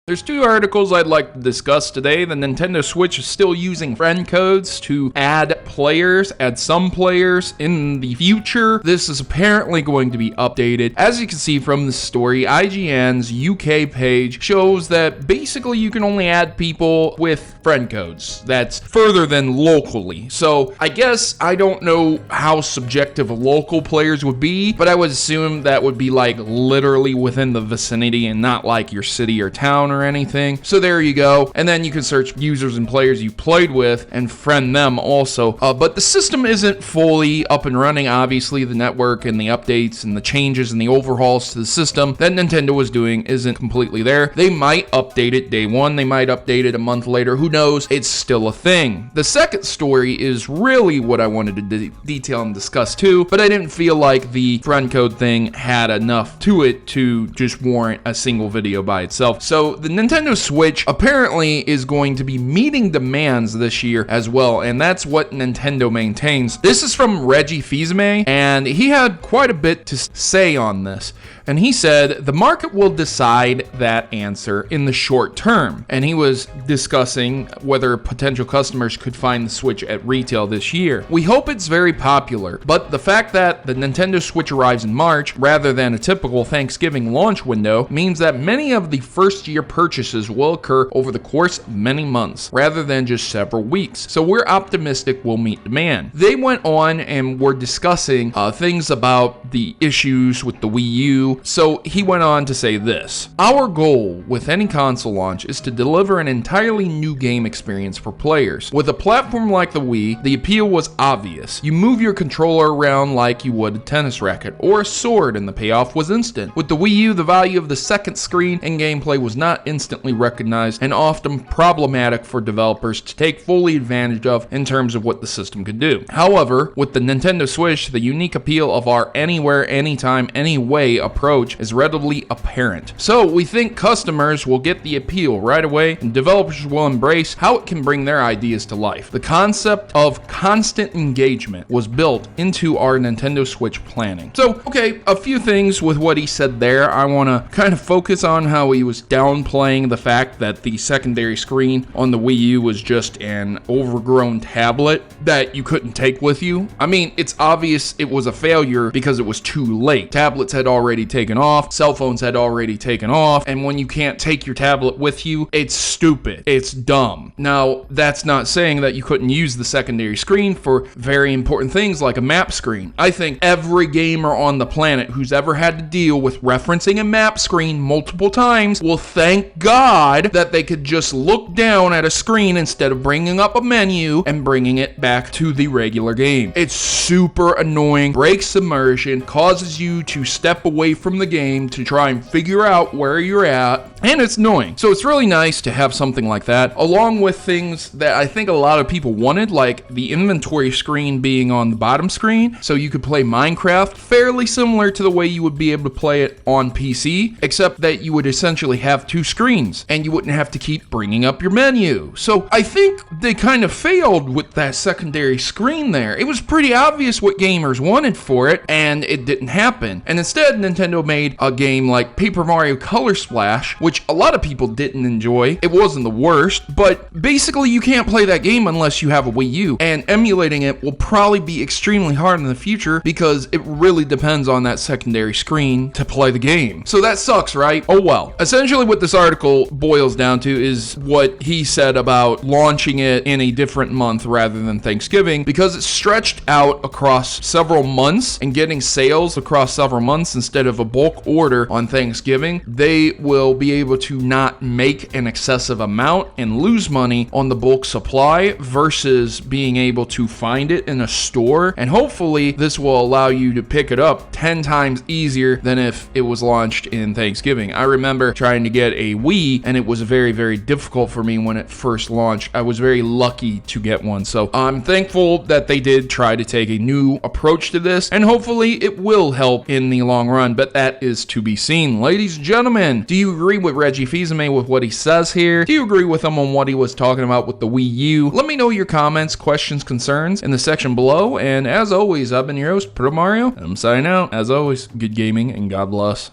There's two articles I'd like to discuss today. The Nintendo Switch is still using friend codes to add some players in the future. This is apparently going to be updated. As you can see from the story, IGN's UK page shows that basically you can only add people with friend codes. That's further than locally. So I guess I don't know how subjective local players would be, but I would assume that would be like literally within the vicinity and not like your city or town or anything. So there you go. And then you can search users and players you played with and friend them also. But the system isn't fully up and running. Obviously, the network and the updates and the changes and the overhauls to the system that Nintendo was doing isn't completely there. They might update it day one. They might update it a month later. Who knows? It's still a thing. The second story is really what I wanted to detail and discuss too, but I didn't feel like the friend code thing had enough to it to just warrant a single video by itself. So the Nintendo Switch apparently is going to be meeting demands this year as well, and that's what Nintendo maintains. This is from Reggie Statement, and he had quite a bit to say on this. And he said, the market will decide that answer in the short term. And he was discussing whether potential customers could find the Switch at retail this year. We hope it's very popular, but the fact that the Nintendo Switch arrives in March rather than a typical Thanksgiving launch window means that many of the first year purchases will occur over the course of many months rather than just several weeks. So we're optimistic we'll meet demand. They went on and were discussing things about the issues with the Wii U. So he went on to say this: our goal with any console launch is to deliver an entirely new game experience for players. With a platform like the Wii, the appeal was obvious. You move your controller around like you would a tennis racket or a sword, and the payoff was instant. With the Wii U, the value of the second screen and gameplay was not instantly recognized and often problematic for developers to take fully advantage of in terms of what the system could do. However, with the Nintendo Switch, the unique appeal of our anywhere, anytime, anyway approach is readily apparent. So we think customers will get the appeal right away and developers will embrace how it can bring their ideas to life. The concept of constant engagement was built into our Nintendo Switch planning. So, okay, a few things with what he said there. I want to kind of focus on how he was downplaying the fact that the secondary screen on the Wii U was just an overgrown tablet that you couldn't take with you. I mean, it's obvious it was a failure because it was too late. Tablets had already taken off, cell phones had already taken off, and when you can't take your tablet with you, it's stupid. It's dumb. Now, that's not saying that you couldn't use the secondary screen for very important things like a map screen. I think every gamer on the planet who's ever had to deal with referencing a map screen multiple times will thank God that they could just look down at a screen instead of bringing up a menu and bringing it back to the regular game. It's super annoying, breaks immersion, causes you to step away from the game to try and figure out where you're at, and it's annoying. So it's really nice to have something like that, along with things that I think a lot of people wanted, like the inventory screen being on the bottom screen, so you could play Minecraft fairly similar to the way you would be able to play it on PC, except that you would essentially have two screens, and you wouldn't have to keep bringing up your menu. So I think they kind of failed with that secondary screen there. It was pretty obvious what gamers wanted for it, and it didn't happen. And instead, Nintendo made a game like Paper Mario Color Splash, which a lot of people didn't enjoy. It wasn't the worst, but basically you can't play that game unless you have a Wii U, and emulating it will probably be extremely hard in the future because it really depends on that secondary screen to play the game. So that sucks, right? Oh well. Essentially what this article boils down to is what he said about launching it in a different month rather than Thanksgiving, because it's stretched out across several months and getting sales across several months instead of a bulk order on Thanksgiving. They will be able to not make an excessive amount and lose money on the bulk supply versus being able to find it in a store. And hopefully this will allow you to pick it up 10 times easier than if it was launched in Thanksgiving. I remember trying to get a Wii and it was very, very difficult for me when it first launched. I was very lucky to get one. So I'm thankful that they did try to take a new approach to this, and hopefully it will help in the long run, but that is to be seen. Ladies and gentlemen, do you agree with Reggie Statement with what he says here? Do you agree with him on what he was talking about with the Wii U? Let me know your comments, questions, concerns in the section below, and as always, I've been your host, Protomario, and I'm signing out. As always, good gaming and God bless.